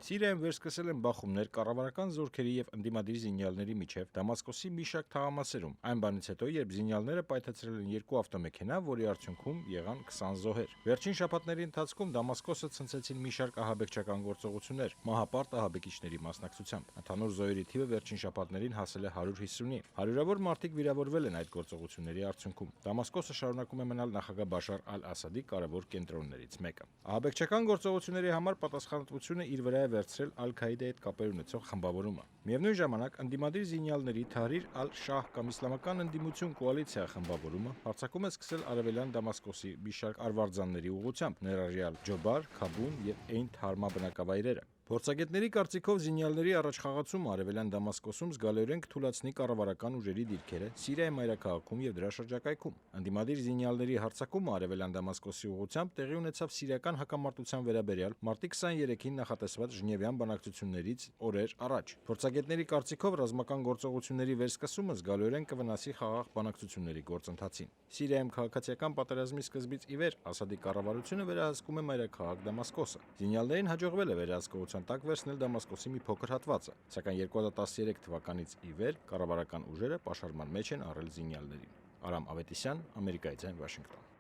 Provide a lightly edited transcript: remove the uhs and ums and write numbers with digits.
Սիրիայում վերսկսել են բախումներ կառավարական զորքերի եւ ընդդիմադիր զինյալների միջև Դամասկոսի մի շարք թաղամասերում, այն բանից հետո, երբ զինյալները պայթեցրել են 2 ավտոմեքենա, որի արդյունքում եղան 20 զոհեր։ Վերջին շաբաթների ընթացքում Դամասկոսը ցնցեցին մի շարք ահաբեկչական գործողություններ, մահապարտ ահաբեկիչների մասնակցությամբ։ Ընդհանուր զոհերի թիվը վերջին շաբաթներին հասել է 150-ի։ Հարյուրավոր մարդիկ վիրավորվել են այդ գործողությունների արդյունքում։ Դամասկոսը շարունակում է մնալ նախագահ Բաշար ալ-Ասադի կարևոր կենտրոններից մեկը։ Ահաբեկչական գործողությունների համար պատասխանատվությունը իր վրա է վերցրել Ալ-Քաիդայի հետ կապեր ունեցող խմբավորումը։ Միևնույն ժամանակ ընդդիմադիր զինյալների Թահրիր ալ-Շահ կամ Իսլամական ընդդիմություն կոալիցիա խմբավորումը հարձակում է սկսել արևելյան Դամասկոսի մի շարք արվարձանների ուղղությամբ, ներառյալ Ջոբար, Քաբուն եւ Էյն Թարմա բնակավայրերը։ Փորձագետների կարծիքով զինյալների առաջխաղացումը արևելյան Դամասկոսում զգալիորեն կթուլացնի կառավարական ուժերի դիրքերը Սիրիայի մայրաքաղաքում եւ դրա շրջակայքում։ Ընդդիմադիր զինյալների հարձակումը արևելյան Դամասկոսի ուղղությամբ տեղի ունեցավ սիրիական հակամարտության վերաբերյալ մարտի 23-ին նախատեսված Ժնևյան բանակցություններից օրեր առաջ։ Փորձագետների կարծիքով ռազմական գործողությունների վերսկսումը զգալիորեն կվնասի խաղաղ բանակցությունների գործընթացին։ Սիրիայում քաղաքացիական պատերազմի սկզբից ի վեր Ասադի կառավարությունը վերահսկում է մայրաքաղաք Դամասկոսը։ Զինյալներին հաջողվել է վերահսկողության տակ վերցնել Դամասկոսի մի փոքր հատվածը, սակայն 2013 թվականից ի վեր կառավարական ուժերը պաշարման մեջ են առել զինյալներին։ Արամ Ավետիսյան, Ամերիկայի ձայն, Վաշինգտոն։